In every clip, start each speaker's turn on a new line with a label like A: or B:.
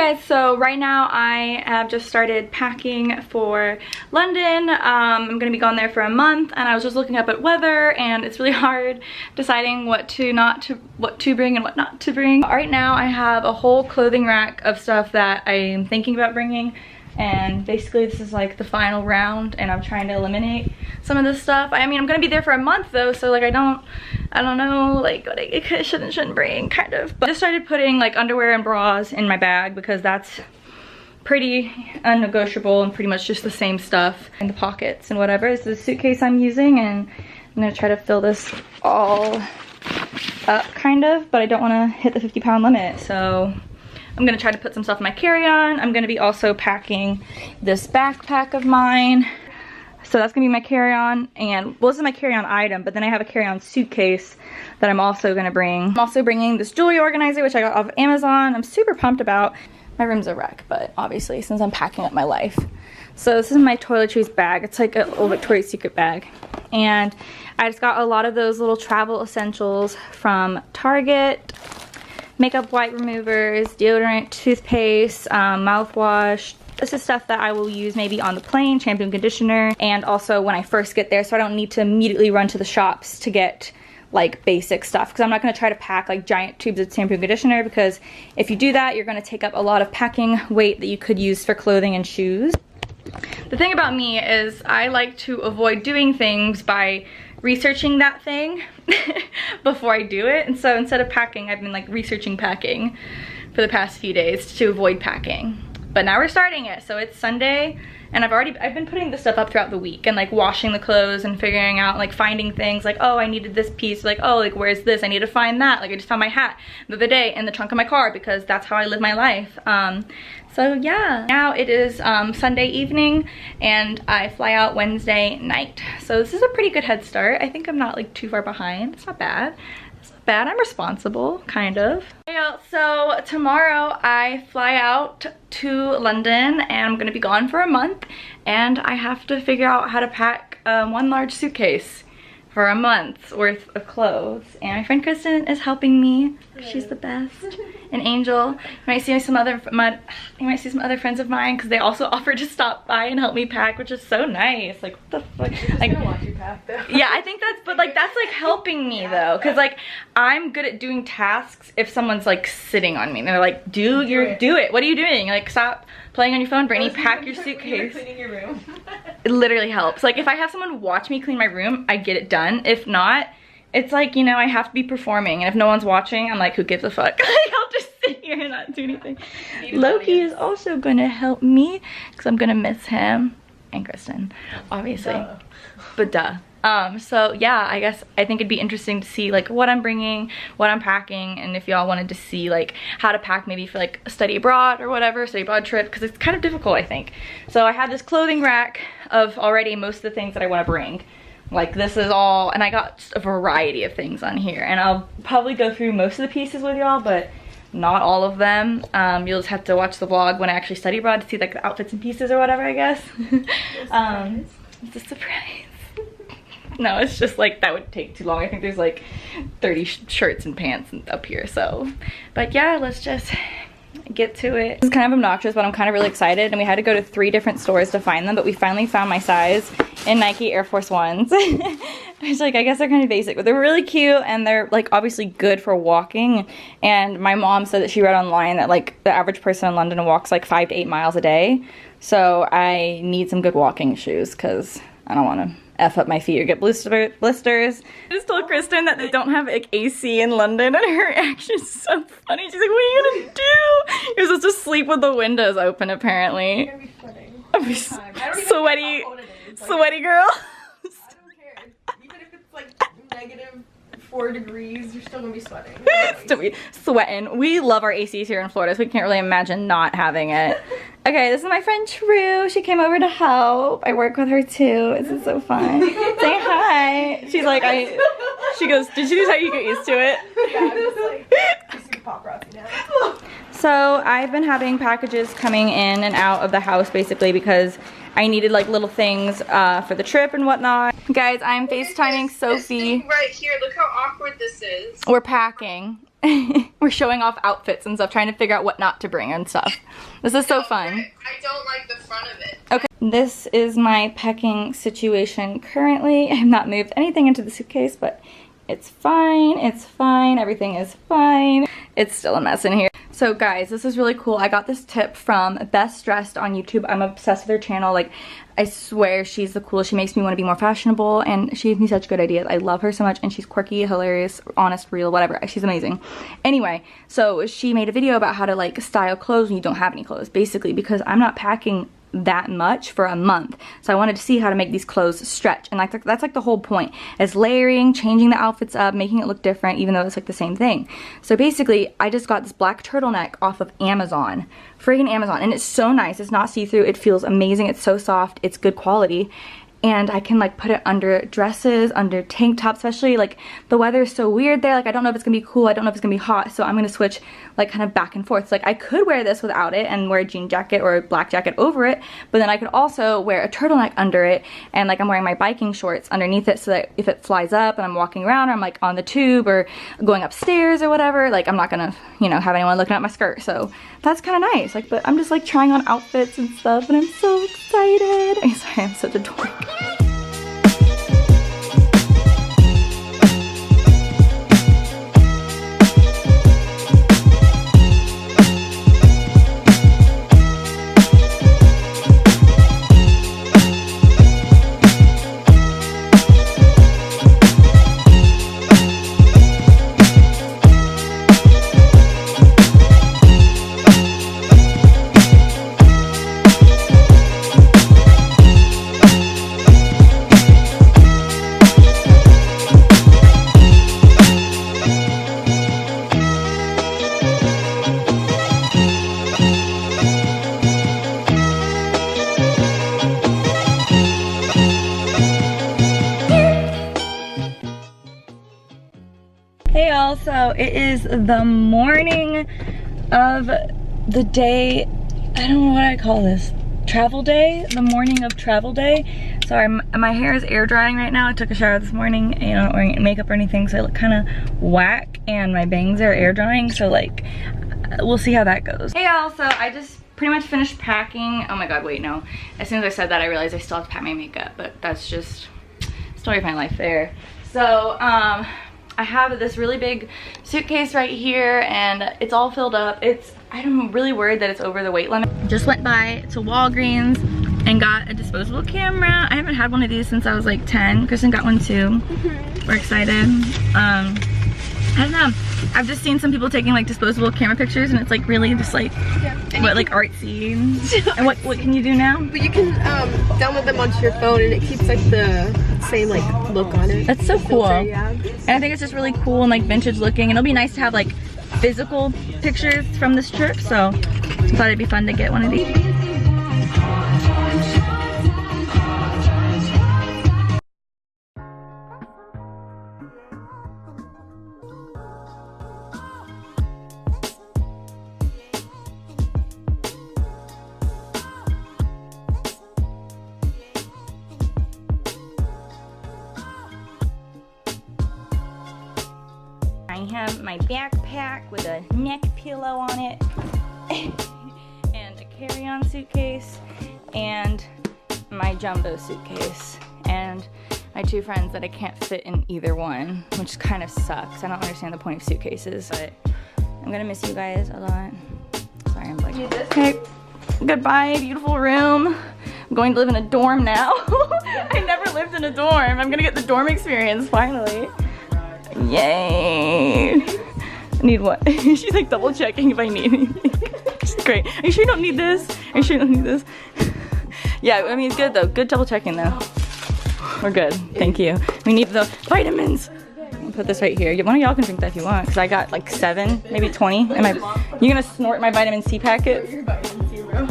A: guys, so right now I have just started packing for London. I'm gonna be gone there for a month, and I was just looking up at weather, and it's really hard deciding what to bring and what not to bring. Right now I have a whole clothing rack of stuff that I'm thinking about bringing, and basically this is like the final round, and I'm trying to eliminate some of this stuff. I mean, I'm gonna be there for a month though, so like I don't know like what I shouldn't bring, kind of. But I just started putting like underwear and bras in my bag because that's pretty unnegotiable and pretty much just the same stuff in the pockets and whatever. This is the suitcase I'm using, and I'm gonna try to fill this all up kind of, but I don't want to hit the 50-pound limit, so I'm gonna try to put some stuff in my carry-on. I'm gonna be also packing this backpack of mine. So that's gonna be my carry-on, and well, this is my carry-on item, but then I have a carry-on suitcase that I'm also gonna bring. I'm also bringing this jewelry organizer, which I got off of Amazon. I'm super pumped about. My room's a wreck, but obviously since I'm packing up my life. So this is my toiletries bag. It's like a little Victoria's Secret bag. And I just got a lot of those little travel essentials from Target. Makeup wipe removers, deodorant, toothpaste, mouthwash. This is stuff that I will use maybe on the plane, shampoo and conditioner, and also when I first get there, so I don't need to immediately run to the shops to get like basic stuff, because I'm not going to try to pack like giant tubes of shampoo and conditioner, because if you do that, you're going to take up a lot of packing weight that you could use for clothing and shoes. The thing about me is I like to avoid doing things by researching that thing before I do it, and so instead of packing, I've been like researching packing for the past few days to avoid packing. But now we're starting it, so it's Sunday, and I've been putting this stuff up throughout the week and like washing the clothes and figuring out, like finding things like, oh, I needed this piece, like, oh, like where's this, I need to find that. Like I just found my hat the other day in the trunk of my car because that's how I live my life. So yeah, now it is Sunday evening, and I fly out Wednesday night. So this is a pretty good head start. I think I'm not like too far behind. It's not bad. Bad. I'm responsible, kind of. So tomorrow I fly out to London, and I'm gonna be gone for a month, and I have to figure out how to pack one large suitcase for a month's worth of clothes. And my friend Kristen is helping me. She's the best. An angel. You might see some other friends of mine, because they also offered to stop by and help me pack, which is so nice. Like, what the fuck? Like, gonna watch you pack though. Yeah, I think that's, but like that's like helping me though, because like I'm good at doing tasks if someone's like sitting on me and they're like, do it. What are you doing? Like, stop playing on your phone, Brittany, pack your suitcase. Cleaning your room. It literally helps. Like if I have someone watch me clean my room, I get it done. If not, it's like, you know, I have to be performing, and if no one's watching, I'm like, who gives a fuck? Like, I'll just sit here and not do anything. Loki is also gonna help me, because I'm gonna miss him, and Kristen, obviously. Duh. But duh. So yeah, I think it'd be interesting to see like what I'm bringing, what I'm packing, and if y'all wanted to see like how to pack maybe for like a study abroad or whatever, study abroad trip, because it's kind of difficult, I think. So I have this clothing rack of already most of the things that I want to bring. Like this is all, and I got just a variety of things on here, and I'll probably go through most of the pieces with y'all, but not all of them. You'll just have to watch the vlog when I actually study abroad to see like the outfits and pieces or whatever, I guess. It's a surprise. No, it's just like that would take too long. I think there's like 30 shirts and pants up here, so. But yeah, let's just get to it. It's kind of obnoxious, but I'm kind of really excited, and we had to go to 3 different stores to find them, but we finally found my size in Nike Air Force Ones. Which, like, I guess they're kind of basic, but they're really cute, and they're like obviously good for walking. And my mom said that she read online that like the average person in London walks like 5 to 8 miles a day, so I need some good walking shoes because I don't want to F up my feet or get blisters. I just told Kristen that they don't have like AC in London, and her reaction is so funny. She's like, what are you gonna do? You're supposed to sleep with the windows open, apparently. You're gonna be sweating. I'll be sweaty girl.
B: I don't care. Even if it's like -4 degrees, you're still gonna be sweating.
A: Still be sweating. We love our ACs here in Florida, so we can't really imagine not having it. Okay, this is my friend True. She came over to help. I work with her too. This is so fun. Say hi. She's like, she goes, did you just how you get used to it?
B: Yeah, I'm just like, paparazzi now.
A: So I've been having packages coming in and out of the house basically because I needed like little things for the trip and whatnot. Guys, I'm FaceTiming Sophie.
B: Right here, look how awkward this is.
A: We're packing. We're showing off outfits and stuff, trying to figure out what not to bring and stuff. This is so fun.
B: I don't like the front of it.
A: Okay, this is my packing situation currently. I have not moved anything into the suitcase, but it's fine, everything is fine. It's still a mess in here. So guys, this is really cool. I got this tip from Best Dressed on YouTube. I'm obsessed with her channel. Like, I swear she's the coolest. She makes me want to be more fashionable, and she gives me such good ideas. I love her so much, and she's quirky, hilarious, honest, real, whatever. She's amazing. Anyway, so she made a video about how to like style clothes when you don't have any clothes, basically, because I'm not packing that much for a month, so I wanted to see how to make these clothes stretch, and like that's like the whole point, is layering, changing the outfits up, making it look different even though it's like the same thing. So basically I just got this black turtleneck off of Amazon, friggin' Amazon, and it's so nice. It's not see-through, it feels amazing, it's so soft, it's good quality, and I can like put it under dresses, under tank tops, especially like the weather is so weird there. Like, I don't know if it's gonna be cool, I don't know if it's gonna be hot, so I'm gonna switch like kind of back and forth. So like I could wear this without it and wear a jean jacket or a black jacket over it, but then I could also wear a turtleneck under it, and like I'm wearing my biking shorts underneath it, so that if it flies up and I'm walking around, or I'm like on the tube or going upstairs or whatever, like I'm not gonna, you know, have anyone looking at my skirt. So that's kind of nice. Like, but I'm just like trying on outfits and stuff, and I'm so excited. I'm sorry, I'm such a dork. Hey y'all, so it is the morning of the day, I don't know what I call this, travel day? The morning of travel day. Sorry, my hair is air drying right now. I took a shower this morning, and I'm not wearing makeup or anything, so I look kind of whack, and my bangs are air drying, so like, we'll see how that goes. Hey y'all, so I just pretty much finished packing. Oh my god, wait, no. As soon as I said that, I realized I still have to pack my makeup, but that's just story of my life there. So, I have this really big suitcase right here, and it's all filled up. I'm really worried that it's over the weight limit. Just went by to Walgreens and got a disposable camera. I haven't had one of these since I was like 10. Kristen got one too. We're excited. I don't know. I've just seen some people taking like disposable camera pictures, and it's like really just like, what, like artsy. And what can you do now?
B: But you can download them onto your phone, and it keeps like the same like look on it.
A: That's so cool.
B: Filter, yeah.
A: And I think it's just really cool and like vintage looking, and it'll be nice to have like physical pictures from this trip, so I thought it'd be fun to get one of these. I have my backpack with a neck pillow on it and a carry-on suitcase and my jumbo suitcase and my two friends that I can't fit in either one, which kind of sucks. I don't understand the point of suitcases, but I'm gonna miss you guys a lot. Sorry, I'm like, okay, goodbye, beautiful room. I'm going to live in a dorm now. I never lived in a dorm. I'm gonna get the dorm experience finally. Yay! I need what? She's like double checking if I need anything. She's great. Are you sure you don't need this? Are you sure you don't need this? Yeah, I mean, it's good though. Good double checking though. We're good. Thank you. We need the vitamins. I'll put this right here. One of y'all can drink that if you want, because I got like 7, maybe 20. You gonna snort my vitamin C packets?
B: Your vitamin C, bro.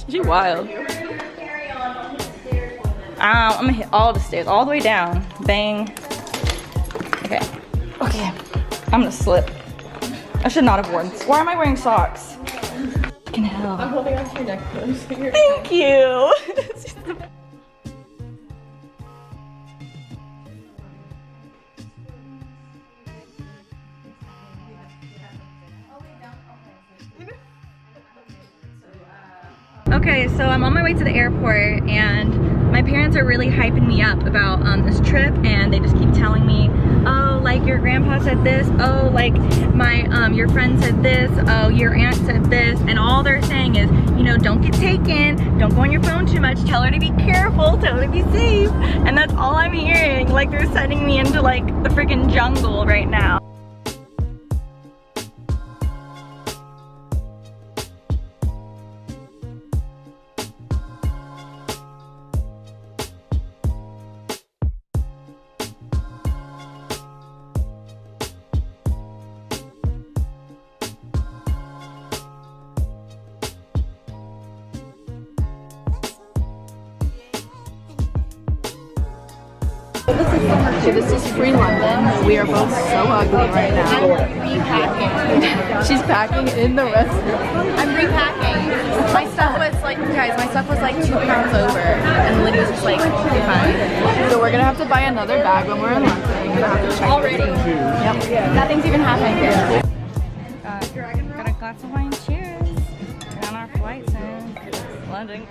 A: She wild. I'm gonna hit all the stairs, all the way down. Bang. Okay. Okay. I'm gonna slip. I should not have worn. Why am I wearing socks? Fucking hell.
B: I'm holding on to your neck close.
A: Thank you. Okay, so I'm on my way to the airport and my parents are really hyping me up about this trip, and they just keep telling me, oh, like your grandpa said this, oh, like your friend said this, oh, your aunt said this, and all they're saying is, you know, don't get taken, don't go on your phone too much, tell her to be careful, tell her to be safe, and that's all I'm hearing. Like they're sending me into like the freaking jungle right now.
C: Okay, this is free London. We are both so ugly right now.
B: I'm repacking.
C: She's packing in the restroom.
B: I'm repacking. My stuff was like, guys, my stuff was like 2 pounds over, and Lydia was just like, okay, fine.
C: So we're gonna have to buy another bag when we're in London. We're gonna have to check
B: Already.
C: Yep. Nothing's even happening here.
A: Got a glass of wine. Cheers. We're on our flight soon. London.